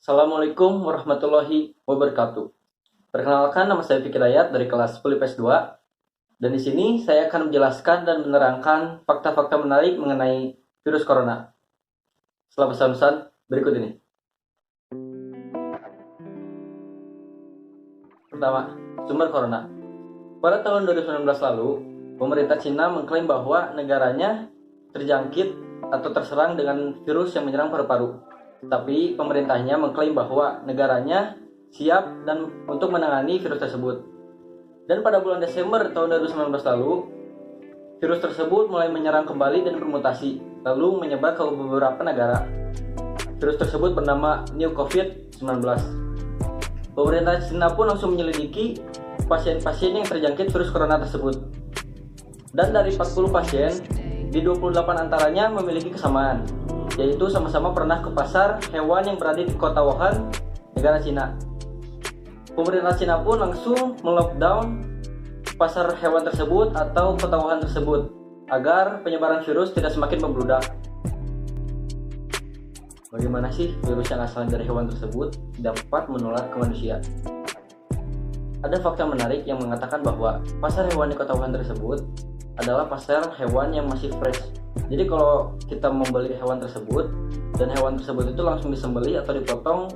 Assalamualaikum warahmatullahi wabarakatuh. Perkenalkan, nama saya Fikri Dayat dari kelas 10 IPS 2. Dan di sini saya akan menjelaskan dan menerangkan fakta-fakta menarik mengenai virus corona. Setelah pesan-pesan berikut ini. Pertama, sumber corona. Pada tahun 2019 lalu, pemerintah Cina mengklaim bahwa negaranya terjangkit atau terserang dengan virus yang menyerang paru-paru. Tapi pemerintahnya mengklaim bahwa negaranya siap dan untuk menangani virus tersebut. Dan pada bulan Desember tahun 2019 lalu, virus tersebut mulai menyerang kembali dan bermutasi, lalu menyebar ke beberapa negara. Virus tersebut bernama New COVID-19. Pemerintah Cina pun langsung menyelidiki pasien-pasien yang terjangkit virus corona tersebut. Dan dari 40 pasien, di 28 antaranya memiliki kesamaan, yaitu sama-sama pernah ke pasar hewan yang berada di kota Wuhan, negara Cina. Pemerintah Cina pun langsung melockdown pasar hewan tersebut atau kota Wuhan tersebut agar penyebaran virus tidak semakin membludak. Bagaimana sih virus yang asalnya dari hewan tersebut dapat menular ke manusia? Ada fakta menarik yang mengatakan bahwa pasar hewan di kota Wuhan tersebut adalah pasar hewan yang masih fresh. Jadi kalau kita membeli hewan tersebut dan hewan tersebut itu langsung disembelih atau dipotong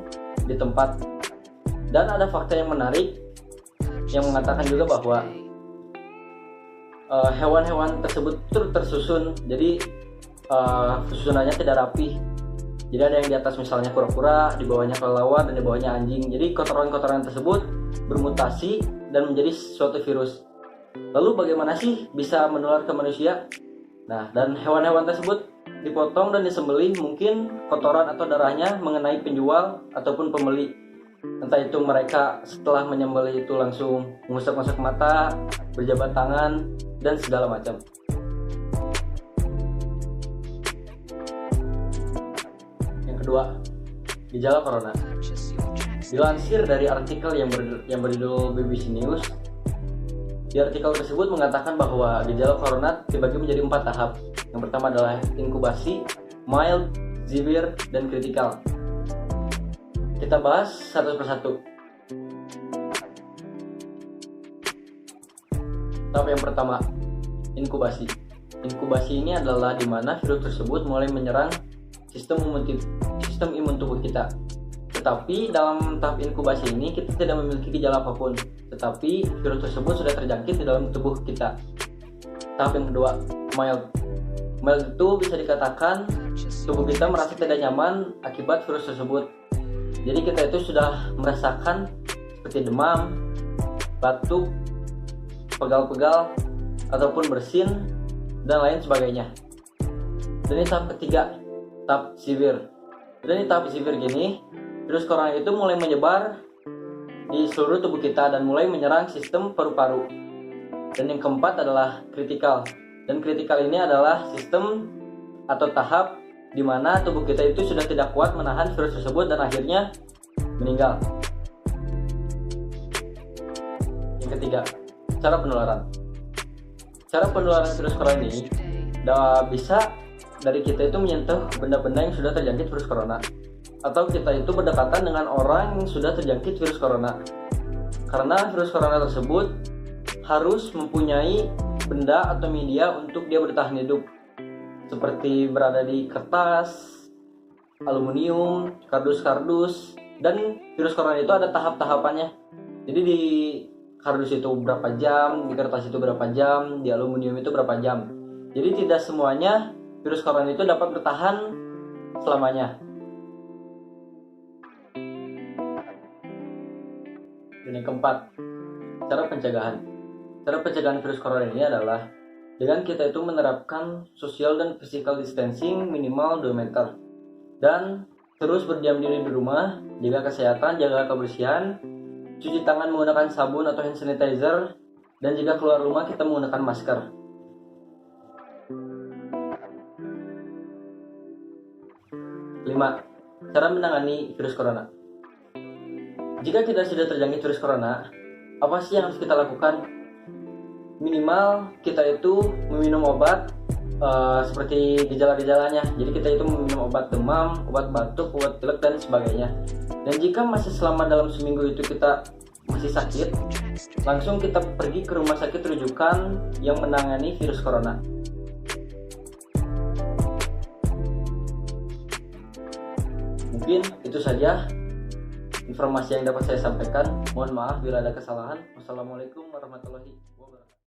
di tempat. Dan ada fakta yang menarik yang mengatakan juga bahwa hewan-hewan tersebut tersusun. Jadi susunannya tidak rapi. Jadi ada yang di atas misalnya kura-kura, di bawahnya kelelawar, dan di bawahnya anjing. Jadi kotoran-kotoran tersebut bermutasi dan menjadi suatu virus. Lalu bagaimana sih bisa menular ke manusia? Nah, dan hewan-hewan tersebut dipotong dan disembelih, mungkin kotoran atau darahnya mengenai penjual ataupun pembeli. Entah itu mereka setelah menyembelih itu langsung mengusap-usap mata, berjabat tangan, dan segala macam. Yang kedua, gejala corona. Dilansir dari artikel yang berjudul BBC News, di artikel tersebut mengatakan bahwa gejala corona dibagi menjadi 4 tahap. Yang pertama adalah inkubasi, mild, severe, dan kritikal. Kita bahas satu persatu. Tahap yang pertama, inkubasi. Inkubasi ini adalah di mana virus tersebut mulai menyerang sistem imun tubuh kita. Tetapi dalam tahap inkubasi ini kita tidak memiliki gejala apapun, tetapi virus tersebut sudah terjangkit di dalam tubuh kita. Tahap yang kedua, mild. Mild itu bisa dikatakan tubuh kita merasa tidak nyaman akibat virus tersebut. Jadi kita itu sudah merasakan seperti demam, batuk, pegal-pegal, ataupun bersin, dan lain sebagainya. Dan ini tahap ketiga, tahap severe. Dan di tahap severe gini, virus corona itu mulai menyebar di seluruh tubuh kita dan mulai menyerang sistem paru-paru. Dan yang keempat adalah kritikal. Dan kritikal ini adalah sistem atau tahap di mana tubuh kita itu sudah tidak kuat menahan virus tersebut dan akhirnya meninggal. Yang ketiga, cara penularan. Cara penularan virus corona ini bisa dari kita itu menyentuh benda-benda yang sudah terjangkit virus corona, atau kita itu berdekatan dengan orang yang sudah terjangkit virus corona. Karena virus corona tersebut harus mempunyai benda atau media untuk dia bertahan hidup, seperti berada di kertas, aluminium, kardus-kardus. Dan virus corona itu ada tahap-tahapannya. Jadi di kardus itu berapa jam, di kertas itu berapa jam, di aluminium itu berapa jam. Jadi tidak semuanya virus corona itu dapat bertahan selamanya. Dan yang keempat, cara pencegahan. Cara pencegahan virus corona ini adalah dengan kita itu menerapkan social dan physical distancing minimal 2 meter. Dan terus berdiam diri di rumah, jaga kesehatan, jaga kebersihan, cuci tangan menggunakan sabun atau hand sanitizer, dan jika keluar rumah kita menggunakan masker. Lima, cara menangani virus corona. Jika kita sudah terjangkit virus corona, apa sih yang harus kita lakukan? Minimal kita itu meminum obat seperti gejala-gejalanya. Jadi kita itu meminum obat demam, obat batuk, obat pilek dan sebagainya. Dan jika masih selama dalam seminggu itu kita masih sakit, langsung kita pergi ke rumah sakit rujukan yang menangani virus corona. Mungkin itu saja informasi yang dapat saya sampaikan. Mohon maaf bila ada kesalahan. Wassalamualaikum warahmatullahi wabarakatuh.